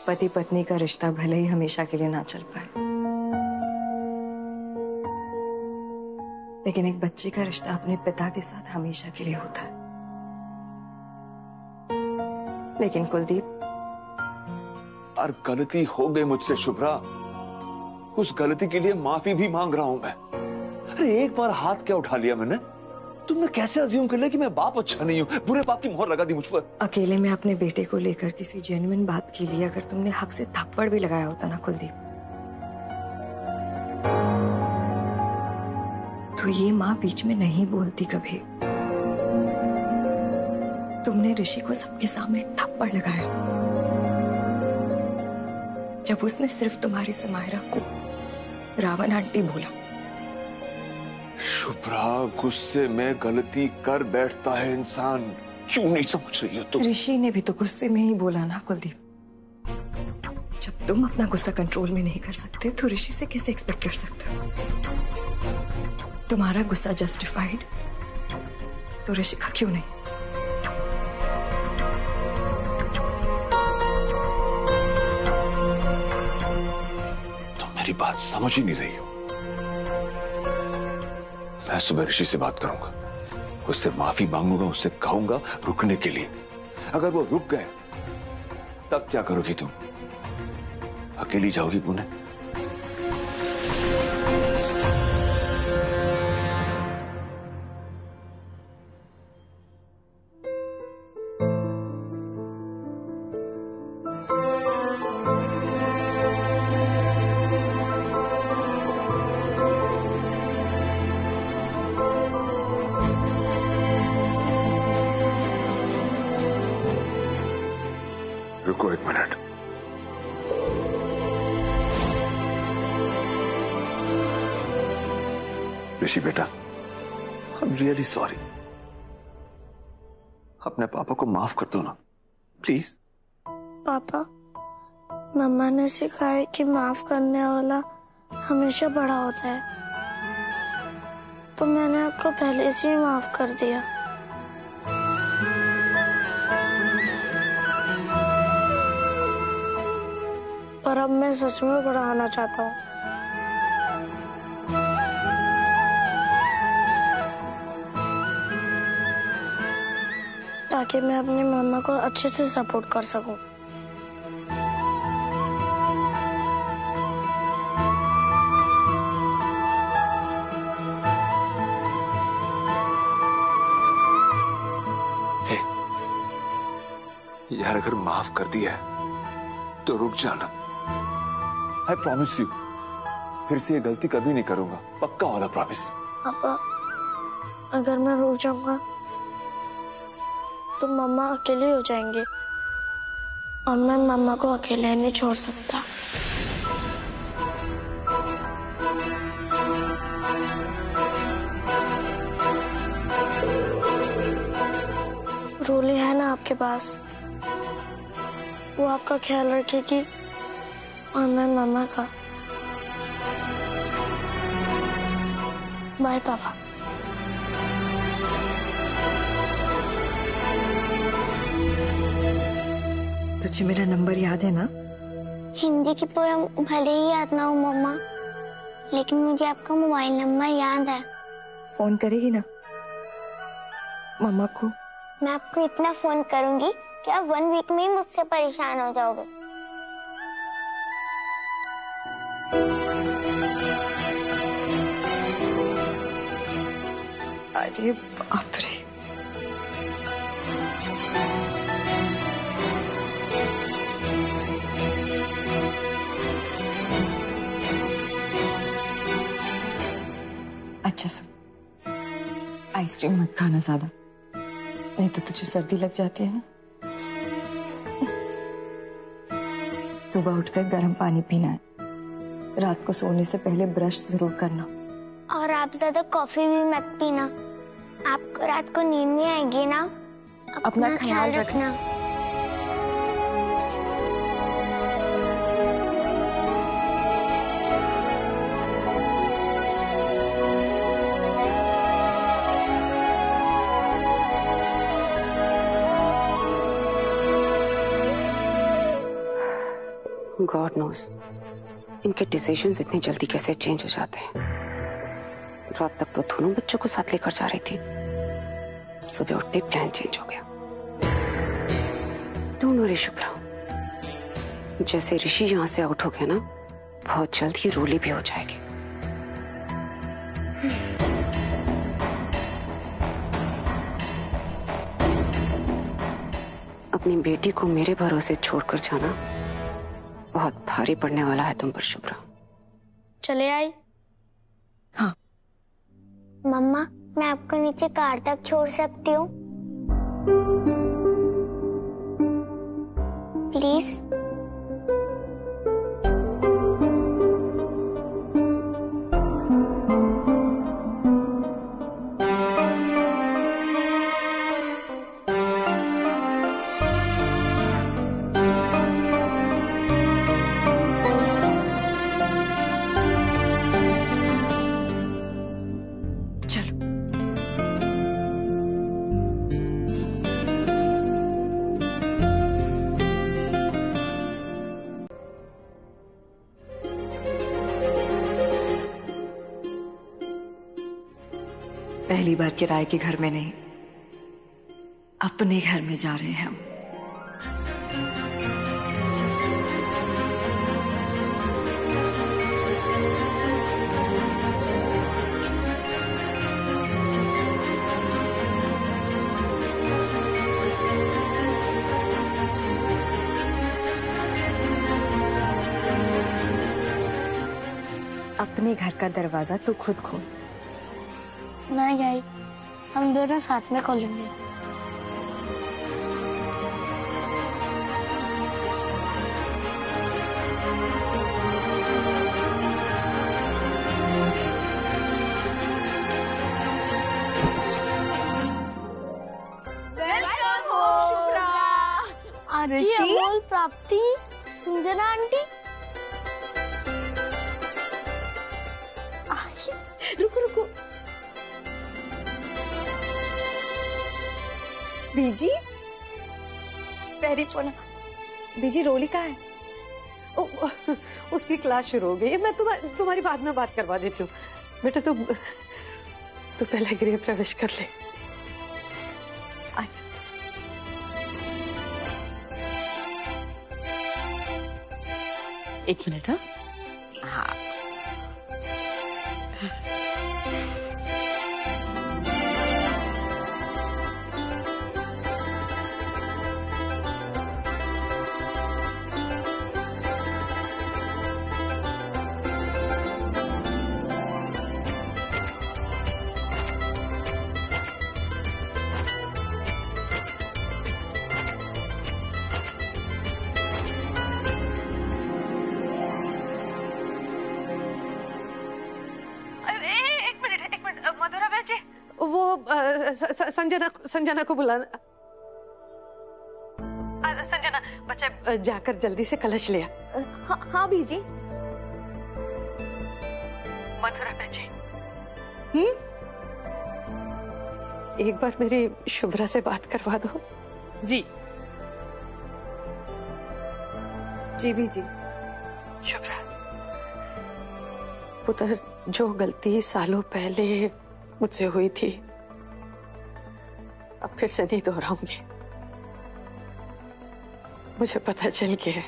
पति पत्नी का रिश्ता भले ही हमेशा के लिए ना चल पाए, लेकिन एक बच्चे का रिश्ता अपने पिता के साथ हमेशा के लिए होता है। लेकिन कुलदीप, और गलती हो गई मुझसे शुभ्रा, उस गलती के लिए माफी भी मांग रहा हूं मैं। अरे एक बार हाथ क्या उठा लिया मैंने, तुमने कैसे अज्यूम कर लिया कि मैं बाप अच्छा नहीं हूं, बुरे बाप की मोहर लगा दी मुझ पर। अकेले में अपने बेटे को लेकर किसी जेन्युइन बात के लिए अगर तुमने हक से थप्पड़ भी लगाया होता ना कुलदीप, तो ये माँ बीच में नहीं बोलती कभी। तुमने ऋषि को सबके सामने थप्पड़ लगाया जब उसने सिर्फ तुम्हारी समायरा को रावण आंटी बोला। शुभ्रा, गुस्से में गलती कर बैठता है इंसान, क्यों नहीं समझ रही हो तुम? ऋषि ने भी तो गुस्से में ही बोला ना कुलदीप। जब तुम अपना गुस्सा कंट्रोल में नहीं कर सकते तो ऋषि से कैसे एक्सपेक्ट कर सकते हो? तुम्हारा गुस्सा जस्टिफाइड तो ऋषि का क्यों नहीं? तुम मेरी बात समझ ही नहीं रही हो। मैं सुबह ऋषि से बात करूंगा, उससे माफी मांगूंगा, उससे कहूंगा रुकने के लिए। अगर वो रुक गए तब क्या करोगी तुम? अकेली जाओगी पुणे? रुको एक मिनट। ऋषि बेटा, आई एम रियली सॉरी। अपने पापा को माफ कर दो ना प्लीज। पापा, मम्मा ने सिखाया कि माफ करने वाला हमेशा बड़ा होता है, तो मैंने आपको पहले से ही माफ कर दिया। पर अब मैं सच में बड़ा होना चाहता हूँ, ताकि मैं अपनी मम्मा को अच्छे से सपोर्ट कर सकूं। यार, अगर माफ कर दिया है तो रुक जाना। आई प्रॉमिस यू, फिर से ये गलती कभी नहीं करूंगा, पक्का वाला प्रॉमिस। पापा, अगर मैं रुक जाऊंगा तो मम्मा अकेली हो जाएंगे, और मैं मम्मा को अकेले नहीं छोड़ सकता। रूली है ना आपके पास, वो आपका ख्याल रखेगी, और मैं मम्मा का। बाय पापा। तुझे मेरा नंबर याद है ना? हिंदी की पोयम भले ही याद ना हो मम्मा, लेकिन मुझे आपका मोबाइल नंबर याद है। फोन करेगी ना मम्मा को? मैं आपको इतना फोन करूंगी कि आप 1 वीक में ही मुझसे परेशान हो जाओगे। अरे बाप रे, अच्छा सुन, आइसक्रीम मत खाना ज्यादा, नहीं तो तुझे सर्दी लग जाती है ना। सुबह उठकर गर्म पानी पीना है, रात को सोने से पहले ब्रश जरूर करना, और आप ज्यादा कॉफी भी मत पीना, आपको रात को नींद नहीं आएगी ना। अपना ख्याल रखना। गॉड नोस इनके डिसीजंस इतनी जल्दी कैसे चेंज हो जाते हैं। रात तक तो दोनों बच्चों को साथ लेकर जा रही थी, सुबह उठते प्लान चेंज हो गया। डोंट वरी शुभ्रा, जैसे ऋषि यहां से आउट हो गया ना, बहुत जल्द ही रोली भी हो जाएगी। अपनी बेटी को मेरे भरोसे छोड़कर जाना बहुत भारी पड़ने वाला है तुम पर शुभ्रा। चले आई। हाँ। मम्मा, मैं आपको नीचे कार तक छोड़ सकती हूँ प्लीज? पहली बार किराए के घर में नहीं, अपने घर में जा रहे हैं हम। अपने घर का दरवाजा तो खुद खोल। नहीं आई, हम दोनों साथ में खोलेंगे। वेलकम हो शुभ्रा। आरती, अमोल, प्राप्ति, संजना आंटी। रुको रुको, बीजी, वेरी फोन। बीजी, रोली कहाँ है? उसकी क्लास शुरू हो गई है। मैं तुम्हारी बाद में बात करवा देती हूँ। बेटा तू पहले गृह प्रवेश कर ले। अच्छा। एक मिनट। हाँ, वो संजना को बुलाना। संजना बच्चा जाकर जल्दी से कलश ले आ। हाँ बीजी। मधुरा बहन जी, एक बार मेरी शुभ्रा से बात करवा दो। जी जी बीजी। शुभ्रा पुत्र, जो गलती सालों पहले मुझसे हुई थी अब फिर से नहीं दोहराऊंगी। मुझे पता चल गया है,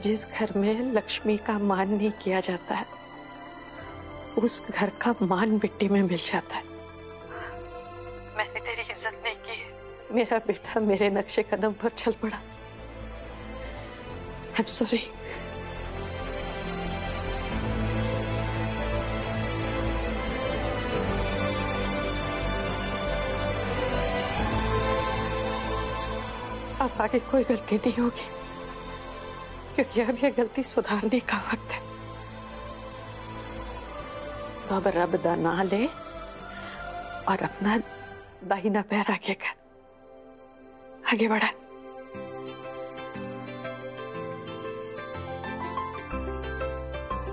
जिस घर में लक्ष्मी का मान नहीं किया जाता है उस घर का मान मिट्टी में मिल जाता है। मैंने तेरी इज्जत नहीं की, मेरा बेटा मेरे नक्शे कदम पर चल पड़ा। I am sorry. अब आगे कोई गलती नहीं होगी, क्योंकि अब यह गलती सुधारने का वक्त है। तो अब रब दा ना ले और अपना दाहिना पैर आगे कर, आगे बढ़ा।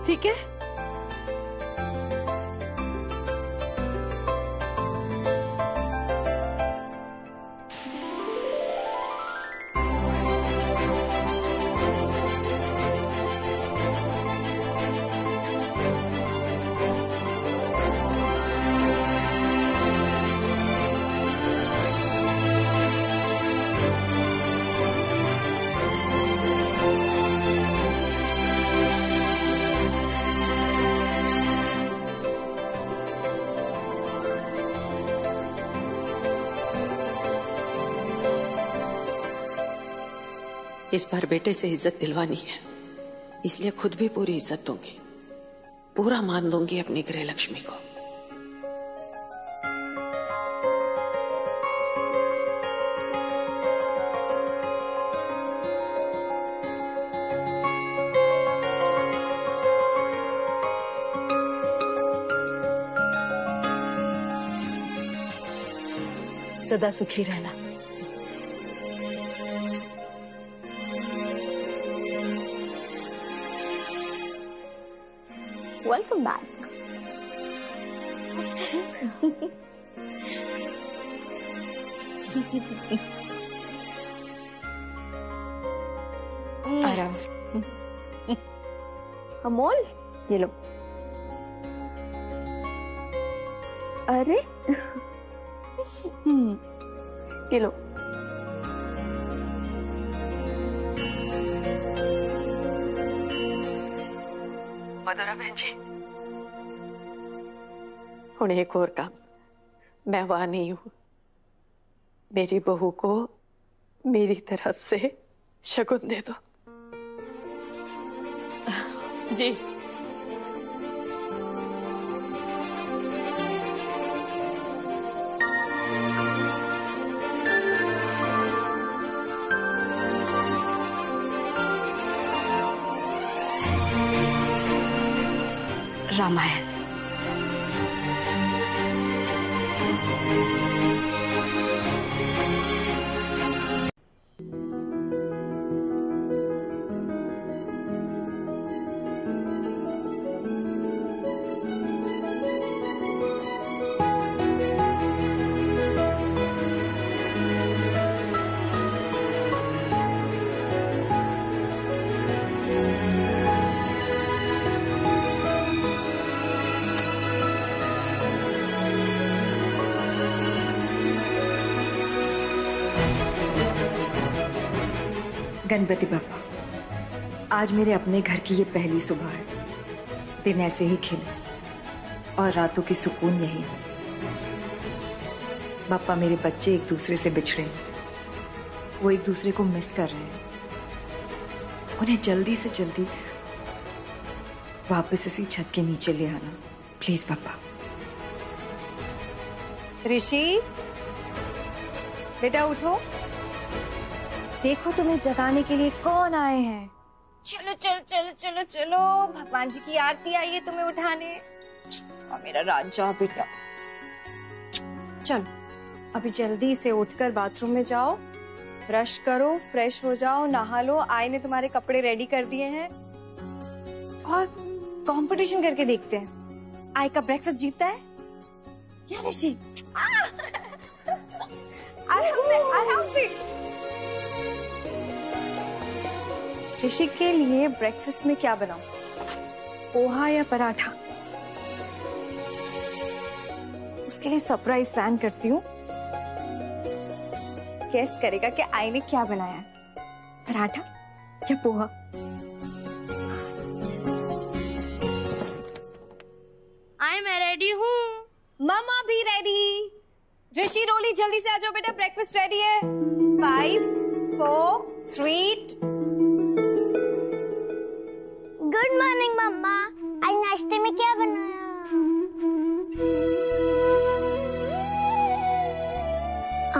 ठीक है? इस बार बेटे से इज्जत दिलवानी है, इसलिए खुद भी पूरी इज्जत दूंगी, पूरा मान दूंगी अपनी गृह लक्ष्मी को। सदा सुखी रहना। Welcome back. आराम से। अमोल, ये लो। अरे ये लो। मधुरा बहन जी, हुण एक और काम, मैं वहां नहीं हूं, मेरी बहू को मेरी तरफ से शगुन दे दो। जी रामायण। गणपति बप्पा, आज मेरे अपने घर की ये पहली सुबह है। दिन ऐसे ही खिले और रातों की सुकून यही हो। बप्पा, मेरे बच्चे एक दूसरे से बिछड़े हैं, वो एक दूसरे को मिस कर रहे हैं। उन्हें जल्दी से जल्दी वापस इसी छत के नीचे ले आना प्लीज बप्पा। ऋषि, बेटा उठो, देखो तुम्हें जगाने के लिए कौन आए हैं। चलो चलो चलो चलो चलो, भगवान जी की आरती आई है तुम्हें उठाने। और मेरा राजा बेटा, चलो अभी जल्दी से उठकर बाथरूम में जाओ, ब्रश करो, फ्रेश हो जाओ, नहा लो। आई ने तुम्हारे कपड़े रेडी कर दिए हैं और कंपटीशन करके देखते हैं आई का ब्रेकफास्ट जीतता है या ऋषि। आराम से। ऋषि के लिए ब्रेकफास्ट में क्या बनाऊं, पोहा या पराठा? उसके लिए सरप्राइज प्लान करती हूँ। गेस करेगा कि आई ने क्या बनाया है, पराठा या पोहा? आई मैं रेडी हूँ। मम्मा भी रेडी। ऋषि, रोली जल्दी से आ जाओ बेटा, ब्रेकफास्ट रेडी है। 5, 4, 3। गुड मॉर्निंग मम्मा, आज नाश्ते में क्या बनाया?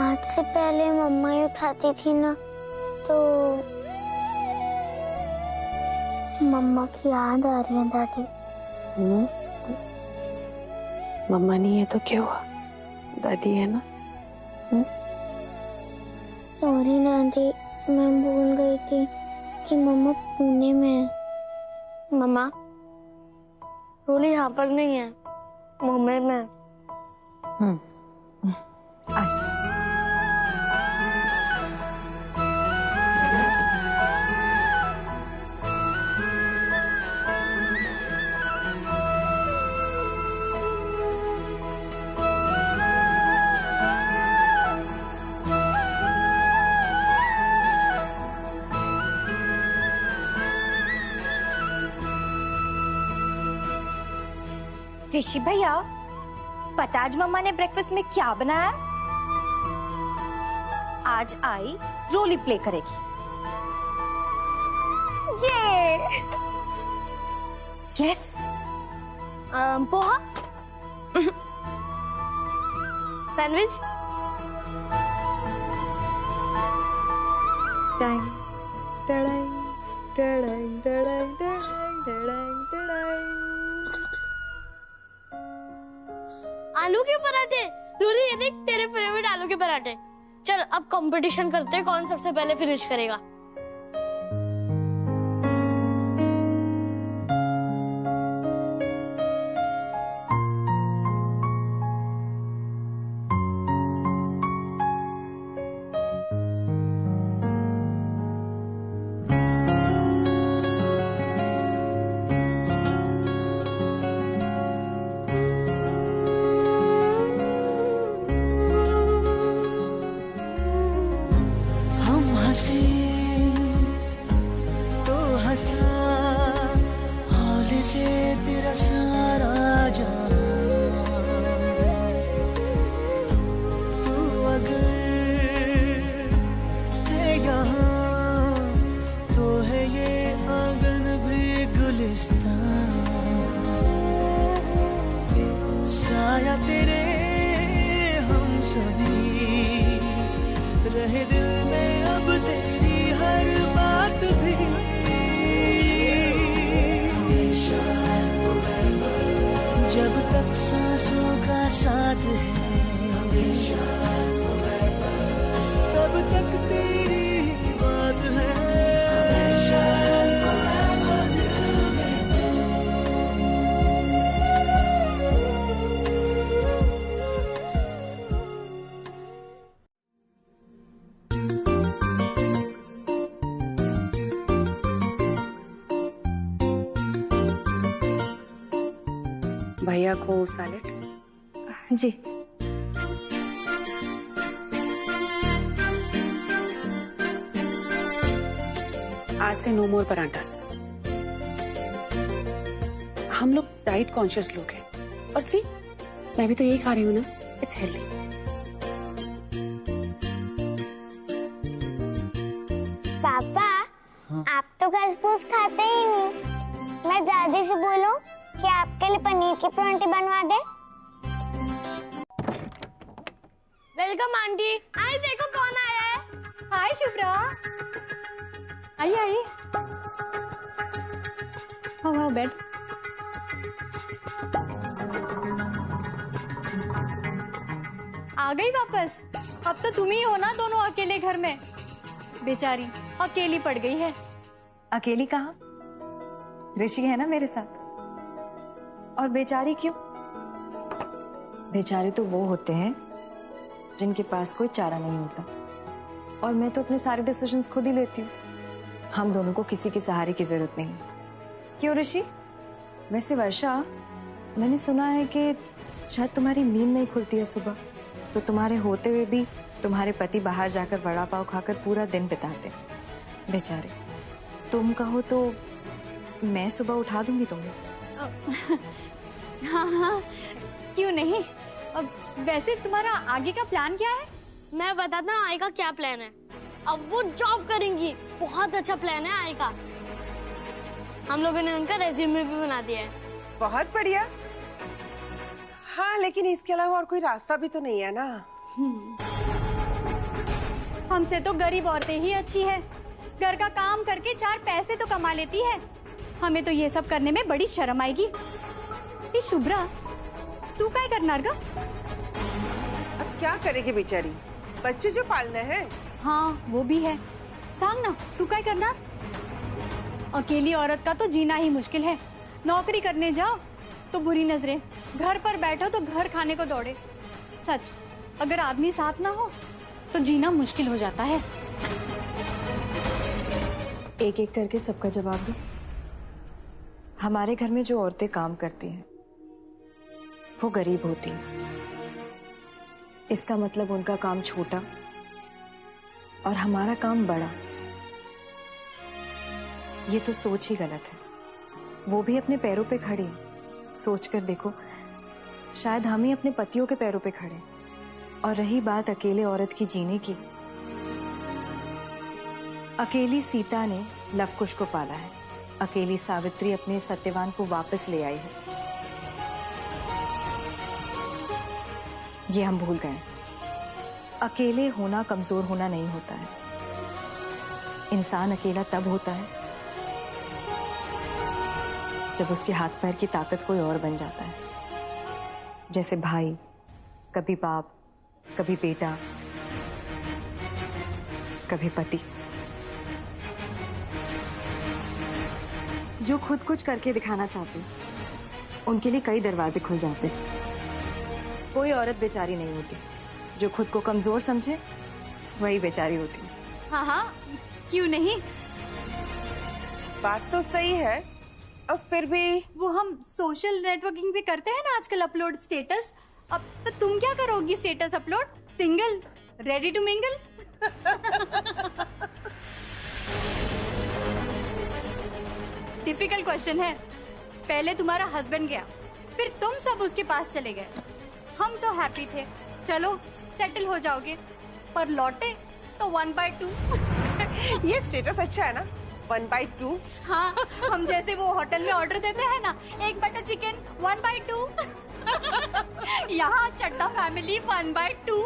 आज से पहले मम्मा ही उठाती थी ना, तो मम्मा की याद आ रही है दादी। मम्मा नहीं है तो क्या हुआ, दादी है ना। सॉरी दादी, मैं भूल गई थी कि मम्मा पुणे में है। मम्मा, रोली यहाँ पर नहीं है, मुंबई में। आज ऋषि भैया, पता आज मम्मा ने ब्रेकफास्ट में क्या बनाया? आज आई रोली प्ले करेगी। ये यस पोहा, सैंडविच, टाइम टड़ाई टड़ाई टड़ाई टड़ाई टड़ाई टड़ाई। आलू के पराठे। रूली ये देख तेरे फेवरेट आलू के पराठे। चल अब कंपटीशन करते हैं कौन सबसे पहले फिनिश करेगा। तो हंसा हौले से तेरा सारा जहां, तू अगर है यहाँ तो है ये आंगन भी गुलिस्तान, साया तेरे हम सभी रहे दिल में अब तेरी हर बात भी। जब तक सांसों का साथ है तब तक तेरी ही बात है। भैया को सैलेड। जी आज से नो मोर परांठास। हम लोग डाइट कॉन्शियस लोग हैं और सी मैं भी तो यही खा रही हूँ ना, इट्स हेल्दी। पापा आप तो घास-फूस खाते ही नहीं। मैं दादी से बोलूं कि आपके लिए पनीर की परांठे बनवा दे। Welcome aunty. आई देखो कौन आया है। हाय शुभ्रा। आइए आइए। आओ बैठ। आ गई वापस। अब तो तुम ही हो ना दोनों अकेले घर में। बेचारी अकेली पड़ गई है। अकेली कहाँ? ऋषि है ना मेरे साथ। और बेचारी क्यों? बेचारे तो वो होते हैं जिनके पास कोई चारा नहीं होता, और मैं तो अपने सारे डिसीजंस खुद ही लेती हूँ। हम दोनों को किसी के सहारे की जरूरत नहीं। क्यों ऋषि? वैसे वर्षा, मैंने सुना है कि शायद तुम्हारी नींद नहीं खुलती है सुबह, तो तुम्हारे होते हुए भी तुम्हारे पति बाहर जाकर वड़ा पाव खाकर पूरा दिन बिताते। बेचारे, तुम कहो तो मैं सुबह उठा दूंगी तुम्हें। हाँ हाँ क्यों नहीं। अब वैसे तुम्हारा आगे का प्लान क्या है? मैं बताता हूँ आई का क्या प्लान है। अब वो जॉब करेंगी। बहुत अच्छा प्लान है आई का। हम लोगों ने उनका रेज्यूमे भी बना दिया है। बहुत बढ़िया। हाँ लेकिन इसके अलावा और कोई रास्ता भी तो नहीं है ना। हमसे तो गरीब औरतें ही अच्छी है। घर का काम करके 4 पैसे तो कमा लेती है। हमें तो ये सब करने में बड़ी शर्म आएगी। ये शुभ्रा, तू क्या करना गा? अब क्या करेगी बेचारी, बच्चे जो पालने हैं। हाँ वो भी है। सांग ना, तू क्या करना? अकेली औरत का तो जीना ही मुश्किल है। नौकरी करने जाओ तो बुरी नजरें, घर पर बैठो तो घर खाने को दौड़े। सच, अगर आदमी साथ ना हो तो जीना मुश्किल हो जाता है। एक एक करके सबका जवाब दो। हमारे घर में जो औरतें काम करती हैं वो गरीब होती हैं। इसका मतलब उनका काम छोटा और हमारा काम बड़ा। ये तो सोच ही गलत है। वो भी अपने पैरों पे खड़ी है। सोच कर देखो, शायद हम ही अपने पतियों के पैरों पे खड़े। और रही बात अकेले औरत की जीने की, अकेली सीता ने लवकुश को पाला है, अकेली सावित्री अपने सत्यवान को वापस ले आई है। ये हम भूल गए। अकेले होना कमजोर होना नहीं होता है। इंसान अकेला तब होता है जब उसके हाथ पैर की ताकत कोई और बन जाता है, जैसे भाई, कभी बाप, कभी बेटा, कभी पति। जो खुद कुछ करके दिखाना चाहते उनके लिए कई दरवाजे खुल जाते। कोई औरत बेचारी नहीं होती, जो खुद को कमजोर समझे वही बेचारी होती। हाँ हाँ, क्यों नहीं। बात तो सही है, अब फिर भी वो हम सोशल नेटवर्किंग भी करते हैं ना आजकल, अपलोड स्टेटस। अब तो तुम क्या करोगी status upload? Single, ready to mingle? Difficult question है। पहले तुम्हारा हस्बैंड गया, फिर तुम सब उसके पास चले गए। हम तो हैप्पी थे, चलो सेटल हो जाओगे, पर लौटे तो 1/2। ये स्टेटस अच्छा है ना, 1/2। हाँ, हम जैसे वो होटल में ऑर्डर देते हैं ना, 1 बटर चिकन 1/2। यहाँ चड्डा फैमिली 1/2।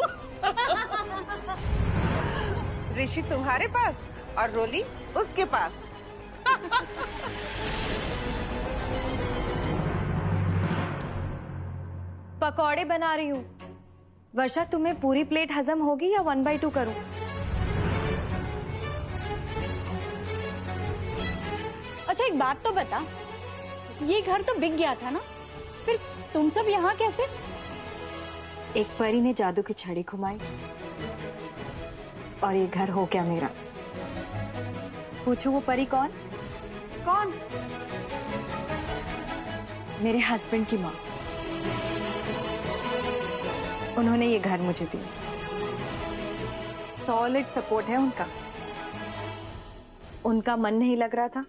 ऋषि तुम्हारे पास और रोली उसके पास। पकौड़े बना रही हूँ। वर्षा, तुम्हें पूरी प्लेट हजम होगी या 1/2 करूं? अच्छा एक बात तो बता, ये घर तो बिक गया था ना, फिर तुम सब यहाँ कैसे? एक परी ने जादू की छड़ी घुमाई और ये घर हो गया मेरा। पूछो वो परी कौन? कौन? मेरे हस्बैंड की माँ। उन्होंने ये घर मुझे दिया। सॉलिड सपोर्ट है उनका। उनका मन नहीं लग रहा था,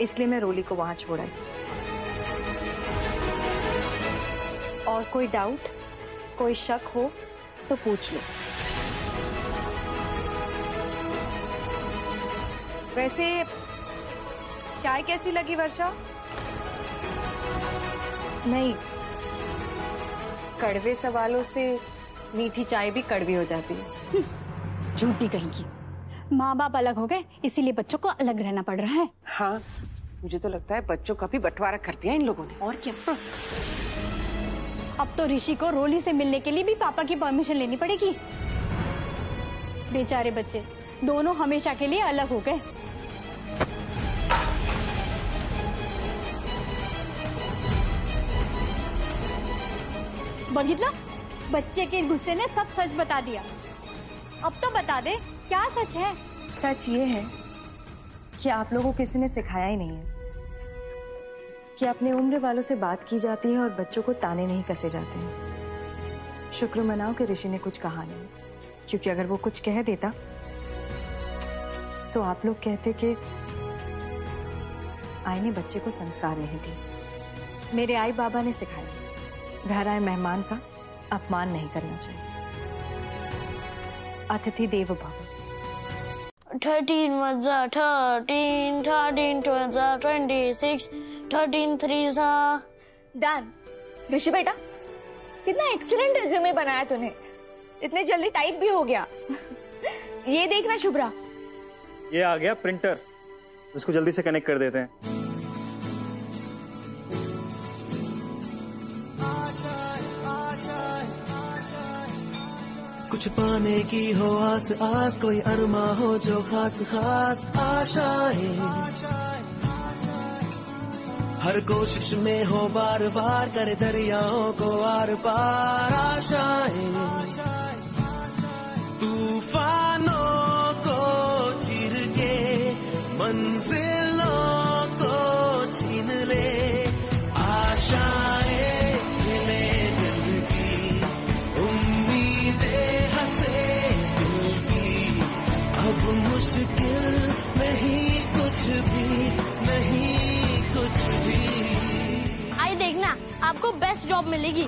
इसलिए मैं रोली को वहां छोड़ आई। और कोई डाउट, कोई शक हो तो पूछ लो। वैसे चाय कैसी लगी वर्षा? नहीं, कड़वे सवालों से मीठी चाय भी कड़वी हो जाती है। झूठी कहेगी। माँ बाप अलग हो गए, इसीलिए बच्चों को अलग रहना पड़ रहा है। हाँ, मुझे तो लगता है बच्चों का भी बंटवारा कर दिया इन लोगों ने। और क्या। अब तो ऋषि को रोली से मिलने के लिए भी पापा की परमिशन लेनी पड़ेगी। बेचारे बच्चे दोनों हमेशा के लिए अलग हो गए। बघितला, बच्चे के गुस्से ने सब सच बता दिया। अब तो बता दे, क्या सच है? सच ये है कि आप लोगों को किसी ने सिखाया ही नहीं है कि अपने उम्र वालों से बात की जाती है और बच्चों को ताने नहीं कसे जाते हैं। शुक्र मनाओ कि ऋषि ने कुछ कहा नहीं, क्योंकि अगर वो कुछ कह देता तो आप लोग कहते कि आई ने बच्चे को संस्कार नहीं दिए। मेरे आई बाबा ने सिखाया, घर आए मेहमान का अपमान नहीं करना चाहिए। अतिथि देवो भव। 13 1 13, 13 2 26, 13 3 डन। ऋषि बेटा, कितना एक्सीलेंट रिज्यूमे बनाया तूने, इतने जल्दी टाइप भी हो गया। ये देखना शुभ्रा, ये आ गया प्रिंटर, इसको जल्दी से कनेक्ट कर देते हैं। कुछ पाने की हो आस आस, कोई अरमा हो जो खास खास आशाएं, हर कोशिश में हो बार बार, करे दरियाओं को आर पार आशाएं, तूफानों को चीर के मंजिलों को छीन ले, आशाएं मिले दिल की, उम्मीदें हंसे दिल की, अब मुश्किल नहीं कुछ भी, नहीं कुछ भी। आई देखना, आपको बेस्ट जॉब मिलेगी।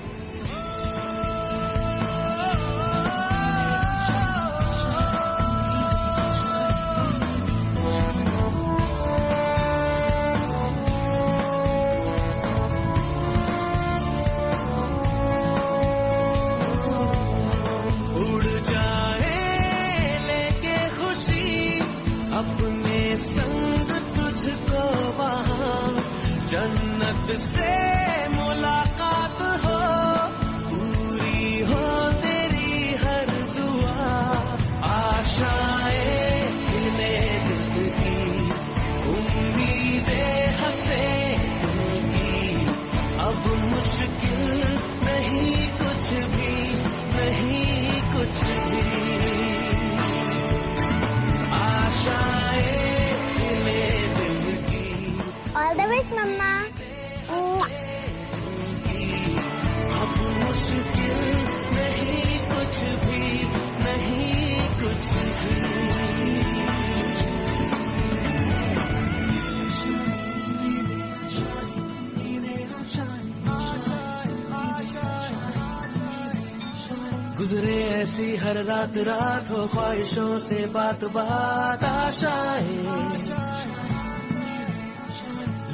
हर रात रात हो ख्वाहिशों से बात बात आशाएं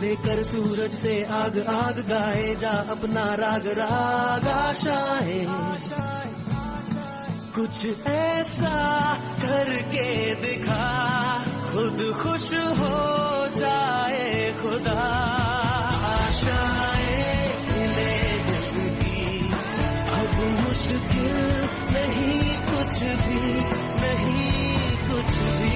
लेकर सूरज से आग आग गाए जा अपना राग राग आशाएं कुछ ऐसा करके दिखा खुद खुश हो जाए खुदा आशाएं ले दिल की अब मुश्किल नहीं कुछ भी नहीं कुछ भी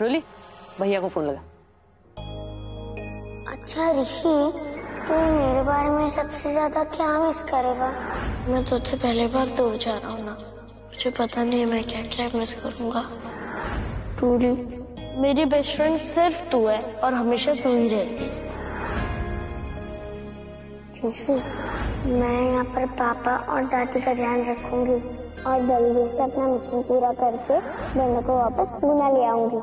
रोली भैया को फोन लगा। अच्छा ऋषि, तू मेरे बारे में सबसे ज्यादा क्या मिस करेगा? मैं तुझसे पहली बार दूर जा रहा हूँ ना, मुझे पता नहीं मैं क्या क्या मिस करूंगा। ट्रूली मेरी बेस्ट फ्रेंड सिर्फ तू है और हमेशा तू ही रहती। ऋषि, मैं यहाँ पर पापा और दादी का ध्यान रखूंगी और जल्दी से अपना मिशन पूरा करके दोनों को वापस पूना ले आऊंगी।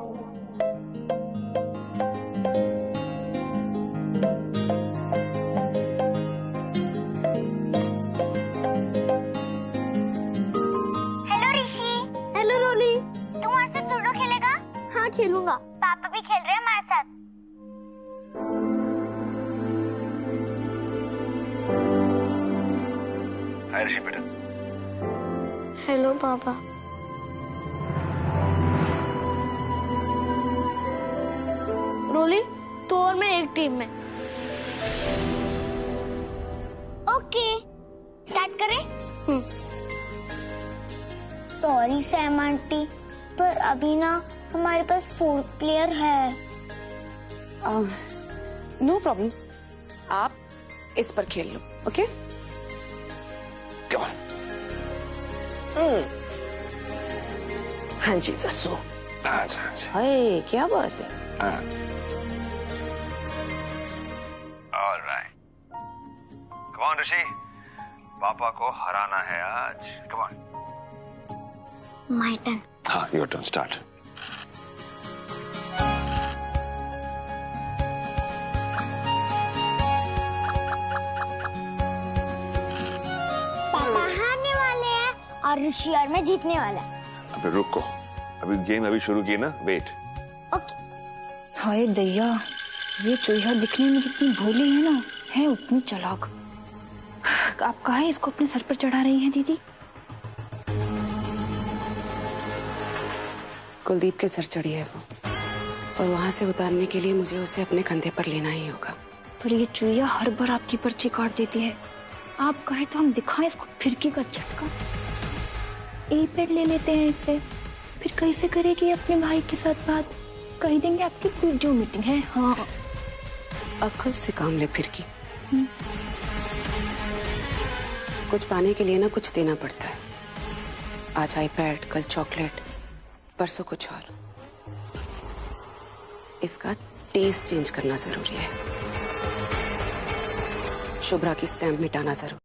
खेलूंगा, पापा भी खेल रहे हैं हमारे साथ। हाय ऋषि बेटा। हेलो पापा। रोली, तू और मैं एक टीम में। ओके, स्टार्ट करें? सॉरी सैम आंटी, पर अभी ना हमारे पास 4 प्लेयर है। नो प्रॉब्लम, आप इस पर खेल लो। ओके हाँ जी जस्सू। अच्छा हाय क्या बात है। ऑलराइट, कम ऑन ऋषि, पापा को हराना है आज। Come on. My turn. हाँ, योर टर्न, स्टार्ट। पापा हारने वाले हैं और ऋषि और मैं जीतने वाला है। अबे रुको, अभी गेम अभी शुरू की ना, वेट। ओके। हाय दैया, ये चूहा दिखने में जितनी भोली है ना, है उतनी चालाक। आप काहे इसको अपने सर पर चढ़ा रही हैं दीदी? कुलदीप के सर चढ़ी है वो, और वहां से उतारने के लिए मुझे उसे अपने कंधे पर लेना ही होगा। पर ये चूहिया हर बार आपकी पर्ची काट देती है। आप कहे तो हम दिखाएं इसको फिरकी का झटका। ए पेड ले लेते हैं इससे, फिर कैसे करेगी अपने भाई के साथ बात? कह देंगे आपकी जो मीटिंग है। हाँ, अक्ल से काम ले फिरकी। कुछ पाने के लिए ना कुछ देना पड़ता है। आज आईपैड, कल चॉकलेट, परसों कुछ और। इसका टेस्ट चेंज करना जरूरी है। शुभ्रा की स्टैम्प मिटाना जरूरी।